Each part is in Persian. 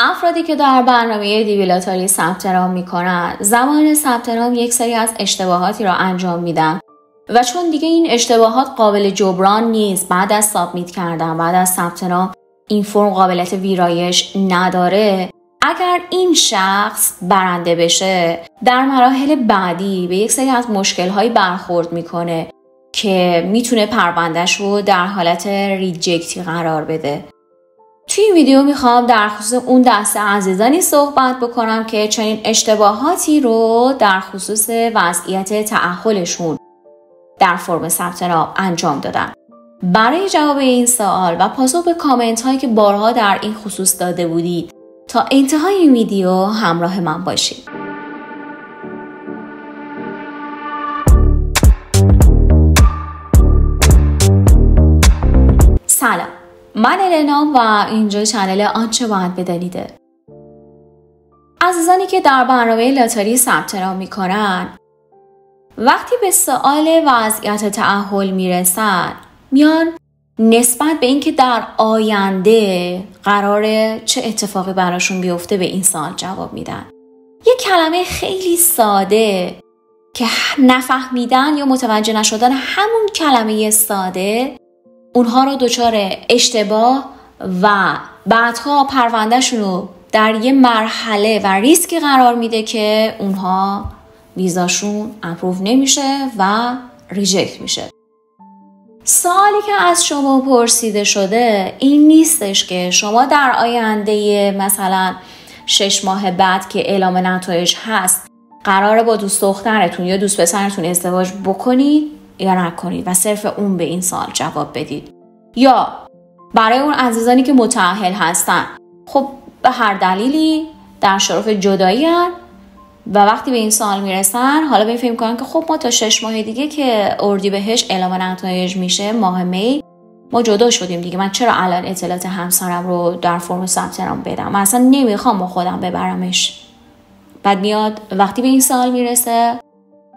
افرادی که در برنامه دیوی لاتاری ثبت نام میکنن زمان ثبت نام یک سری از اشتباهاتی را انجام میدن و چون دیگه این اشتباهات قابل جبران نیست، بعد از سابمیت کردن، بعد از ثبت نام این فرم قابلیت ویرایش نداره. اگر این شخص برنده بشه در مراحل بعدی به یک سری از مشکل‌های برخورد میکنه که میتونه پروندهش رو در حالت ریجکتی قرار بده. توی این ویدیو میخوام در خصوص اون دسته عزیزانی صحبت بکنم که چنین اشتباهاتی رو در خصوص وضعیت تأهلشون در فرم ثبت نام انجام دادن. برای جواب این سوال و پاسخ به کامنت هایی که بارها در این خصوص داده بودید تا انتهای این ویدیو همراه من باشید. سلام، من النا و اینجا چنل آنچه باید بدانیده. عزیزانی که در برنامه لاتاری ثبت نام میکنن وقتی به سوال وضعیت تأهل میرسن میان نسبت به اینکه در آینده قراره چه اتفاقی براشون بیفته به این سوال جواب میدن. یک کلمه خیلی ساده که نفهمیدن یا متوجه نشدن همون کلمه ساده اونها رو دچار اشتباه و بعدها پروندهشون رو در یه مرحله و ریسکی قرار میده که اونها ویزاشون اپروو نمیشه و ریجکت میشه. سوالی که از شما پرسیده شده این نیستش که شما در آینده مثلا 6 ماه بعد که اعلام نتایج هست قراره با دوست دخترتون یا دوست پسرتون ازدواج بکنید یا نکنید و صرف اون به این سوال جواب بدید. یا برای اون عزیزانی که متأهل هستن خب به هر دلیلی در شرف جدایی هستن و وقتی به این سوال میرسن حالا به این فکر میکنن که خب ما تا 6 ماه دیگه که اردیبهشت اعلام نتایج میشه ماه می ما جدا شدیم دیگه، من چرا الان اطلاعات همسرم رو در فرم ثبت نام بدم؟ من اصلا نمیخوام با خودم ببرمش. بعد میاد وقتی به این سوال میرسه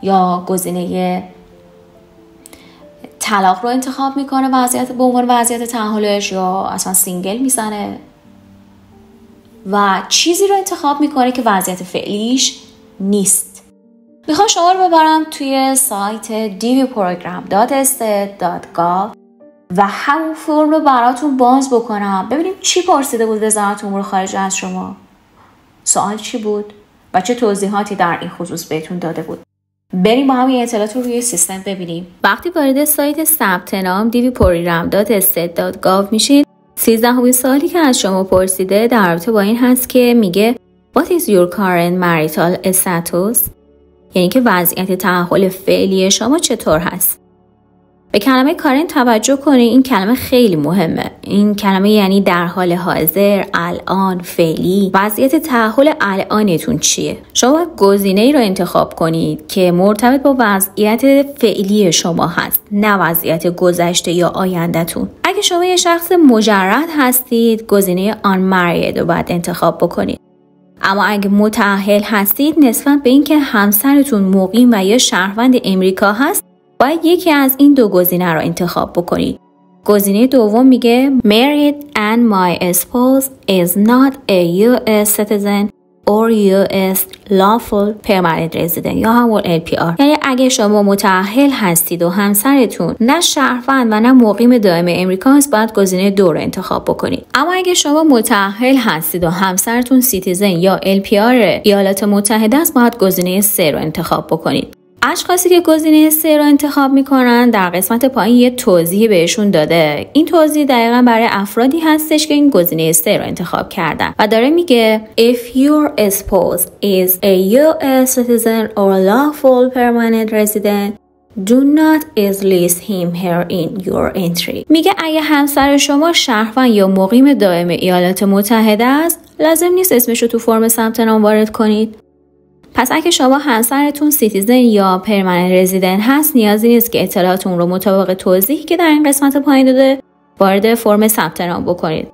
یا گزینه طلاق رو انتخاب میکنه وضعیت به عنوان وضعیت تأهلش یا اصلا سینگل میزنه و چیزی رو انتخاب میکنه که وضعیت فعلیش نیست. میخوام شما رو ببرم توی سایت dvprogram.state.gov و همون فرم رو براتون باز بکنم ببینیم چی پرسیده بود وزارت امور خارجه از شما، سوال چی بود و چه توضیحاتی در این خصوص بهتون داده بود. بریم با هم این اطلاعات رو روی سیستم ببینیم. وقتی وارد سایت ثبت نام dvprogram.state.gov میشید 13مین سوالی که از شما پرسیده در رابطه با این هست که میگه What is your current marital status؟ یعنی که وضعیت تأهل فعلی شما چطور هست؟ به کلمه current توجه کنید، این کلمه خیلی مهمه. این کلمه یعنی در حال حاضر، الان، فعلی. وضعیت تأهل الانتون چیه؟ شما گزینه‌ای رو انتخاب کنید که مرتبط با وضعیت فعلی شما هست، نه وضعیت گذشته یا آینده‌تون. اگه شما یه شخص مجرد هستید گزینه unmarried رو باید انتخاب بکنید. اما اگه متأهل هستید نسبت به اینکه همسرتون مقیم و یا شهروند امریکا هست باید یکی از این دو گزینه رو انتخاب بکنید. گزینه دوم میگه Married and my spouse is not a US citizen or US lawful permanent resident یا همون LPR. یعنی اگه شما متأهل هستید و همسرتون نه شهروند و نه مقیم دائم امریکا است باید گزینه 2 رو انتخاب بکنید. اما اگه شما متأهل هستید و همسرتون سیتیزن یا LPR ایالات متحده است باید گزینه 3 رو انتخاب بکنید. اشخاصی که گزینه 3 رو انتخاب میکنن در قسمت پایین یه توضیح بهشون داده. این توضیح دقیقا برای افرادی هستش که این گزینه 3 رو انتخاب کردن و داره میگه If your spouse is a US citizen or lawful permanent resident do not list him here in your entry. میگه اگه همسر شما شهروند یا مقیم دائم ایالات متحده است لازم نیست اسمش رو تو فرم ثبت نام وارد کنید. پس اگه شما همسرتون سیتیزن یا پرمننت رزیدنت هست نیازی نیست که اطلاعاتون رو مطابق توضیحی که در این قسمت پایین داده وارد فرم ثبت نام بکنید.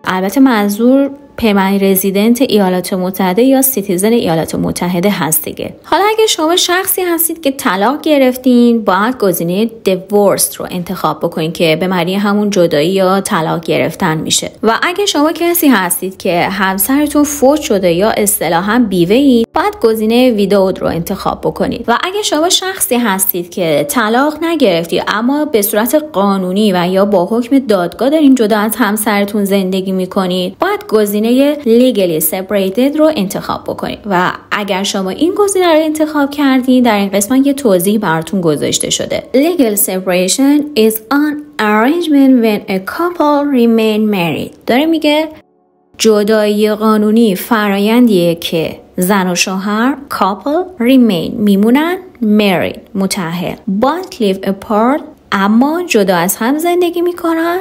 البته منظور پرمننت رزیدنت ایالات متحده یا سیتیزن ایالات متحده هست دیگه. حالا اگه شما شخصی هستید که طلاق گرفتین، باید گزینه divorced رو انتخاب بکنین که به معنی همون جدایی یا طلاق گرفتن میشه. و اگه شما کسی هستید که همسرتون فوت شده یا اصطلاحاً بیوه اید، باید گزینه widowed رو انتخاب بکنید. و اگه شما شخصی هستید که طلاق نگرفتید اما به صورت قانونی و یا با حکم دادگاه دارین جدا از همسرتون زندگی میکنید، باید گزینه legally separated رو انتخاب بکنید. و اگر شما این گزینه رو انتخاب کردین، در این قسمت یه توضیح براتون گذاشته شده. Legal separation is an arrangement when a couple remain married. داره میگه جدایی قانونی فرایندیه که زن و شوهر couple remain میمونن married متأهل but live apart اما جدا از هم زندگی میکنن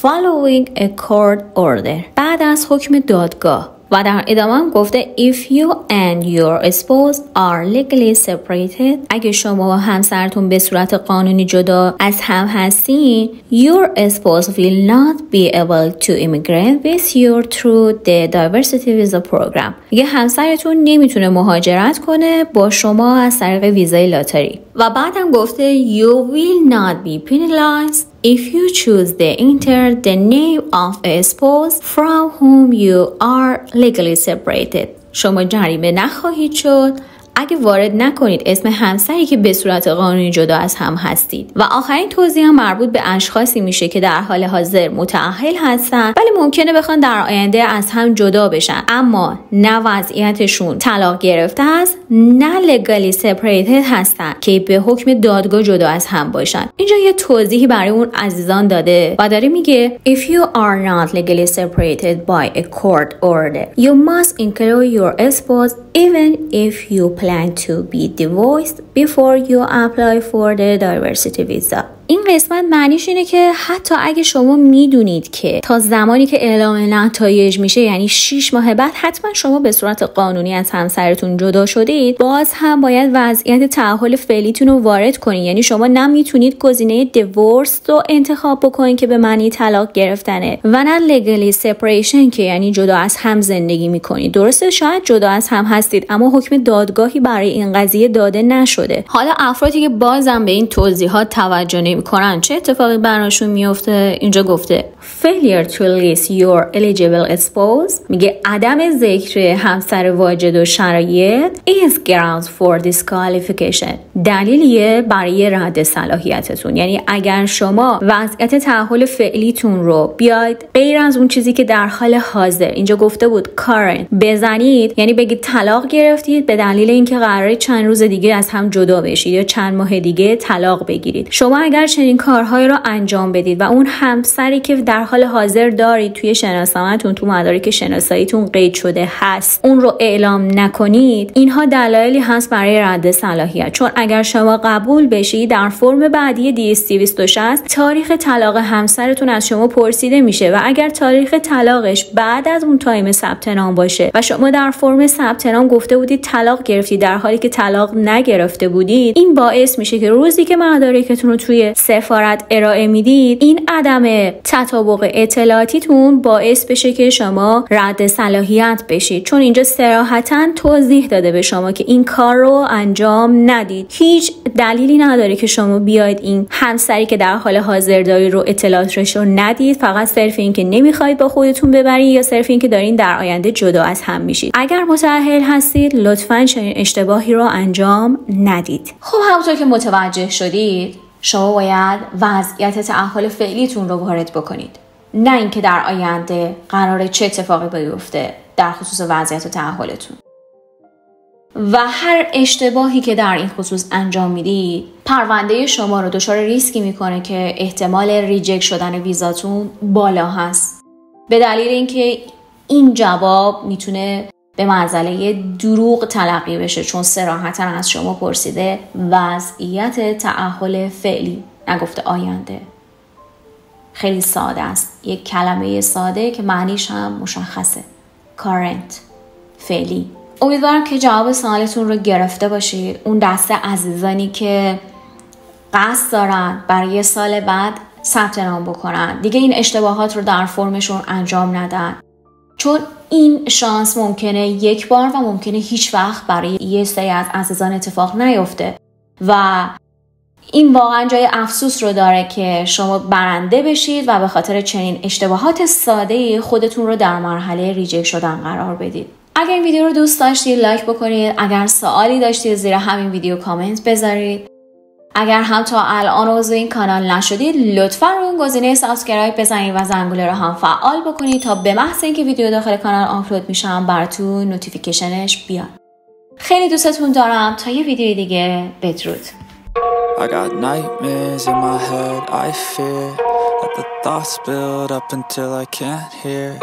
following a court order بعد از حکم دادگاه. و در ادامه هم گفته if you and your spouse are legally separated اگه شما و همسرتون به صورت قانونی جدا از هم هستین your spouse will not be able to immigrate with you through the diversity visa program. یه همسرتون نمیتونه مهاجرت کنه با شما از طریق ویزای لاتاری. و بعدم گفته you will not be penalized if you choose to enter the name of a spouse from whom you are legally separated. شما جریمه نخواهید شد اگه وارد نکنید اسم همسری که به صورت قانونی جدا از هم هستید. و آخرین توضیح هم مربوط به اشخاصی میشه که در حال حاضر متأهل هستن ولی ممکنه بخوان در آینده از هم جدا بشن اما نه وضعیتشون طلاق گرفته است نه legally separated هستن که به حکم دادگاه جدا از هم باشن. اینجا یه توضیحی برای اون عزیزان داده و داره میگه if you are not legally separated by a court order you must include your spouse even if you plan to be divorced before you apply for the diversity visa. این قسمت معنیش اینه که حتی اگه شما میدونید که تا زمانی که اعلام نتایج میشه یعنی 6 ماه بعد حتما شما به صورت قانونی از همسرتون جدا شدید، باز هم باید وضعیت تأهل فعلیتون رو وارد کنید. یعنی شما نمیتونید گزینه دیورس رو انتخاب بکنید که به معنی طلاق گرفتنه و نه legally separation که یعنی جدا از هم زندگی میکنید. درسته شاید جدا از هم هستید اما حکم دادگاهی برای این قضیه داده نشده. حالا افرادی که بازم به این توضیحات توجه میکنن چه اتفاقی براشون میفته؟ اینجا گفته failure to list your eligible spouse میگه عدم ذکر همسر واجد و شرایط is grounds for disqualification دلیلیه برای رد صلاحیتتون. یعنی اگر شما وضعیت تأهل فعلیتون رو بیاید غیر از اون چیزی که در حال حاضر اینجا گفته بود current بزنید، یعنی بگید طلاق گرفتید به دلیل اینکه قراره چند روز دیگه از هم جدا بشید یا چند ماه دیگه طلاق بگیرید، شما اگر چنین کارهایی رو انجام بدید و اون همسری که در حال حاضر دارید توی شناسنامه‌تون تو مدارک شناساییتون قید شده هست اون رو اعلام نکنید، اینها دلایلی هست برای رد صلاحیت. چون اگر شما قبول بشید در فرم بعدی DST 260 تاریخ طلاق همسرتون از شما پرسیده میشه و اگر تاریخ طلاقش بعد از اون تایم ثبت نام باشه و شما در فرم ثبت نام گفته بودید طلاق گرفتید در حالی که طلاق نگرفته بودید، این باعث میشه که روزی که مدارکتون رو توی سفارت ارائه میدید این عدم تطابق اطلاعاتیتون باعث بشه که شما رد صلاحیت بشید. چون اینجا صراحتاً توضیح داده به شما که این کار رو انجام ندید. هیچ دلیلی نداره که شما بیاید این همسری که در حال حاضر دارید رو اطلاعاتش رو ندید فقط صرف این که نمیخواید با خودتون ببرید یا صرف این که دارین در آینده جدا از هم میشید. اگر متأهل هستید لطفاً چنین اشتباهی رو انجام ندید. خب همونطور که متوجه شدید شما باید وضعیت تأهل فعلیتون رو وارد بکنید، نه اینکه در آینده قراره چه اتفاقی بیفته در خصوص وضعیت تأهلتون. و هر اشتباهی که در این خصوص انجام میدید پرونده شما رو دچار ریسکی میکنه که احتمال ریجکت شدن ویزاتون بالا هست به دلیل اینکه این جواب میتونه به منزله دروغ تلقی بشه چون صراحتاً از شما پرسیده وضعیت تأهل فعلی نگفته آینده. خیلی ساده است، یک کلمه ساده که معنیش هم مشخصه، current، فعلی. امیدوارم که جواب سوالتون رو گرفته باشید. اون دسته عزیزانی که قصد دارن برای سال بعد ثبت نام بکنن دیگه این اشتباهات رو در فرمشون انجام ندن. چون این شانس ممکنه یک بار و ممکنه هیچ وقت برای یه سری از عزیزان اتفاق نیفته و این واقعا جای افسوس رو داره که شما برنده بشید و به خاطر چنین اشتباهات ساده‌ای خودتون رو در مرحله ریجکت شدن قرار بدید. اگر این ویدیو رو دوست داشتید لایک بکنید، اگر سوالی داشتید زیر همین ویدیو کامنت بذارید. اگر هم تا الان عضو این کانال نشدید لطفا رو اون گزینه سابسکرایب بزنید و زنگوله رو هم فعال بکنید تا به محض اینکه ویدیو داخل کانال آپلود میشم براتون نوتیفیکیشنش بیاد. خیلی دوستتون دارم. تا یه ویدیو دیگه، بدرود. I got nightmares in my head, I fear that the thoughts build up until I can't hear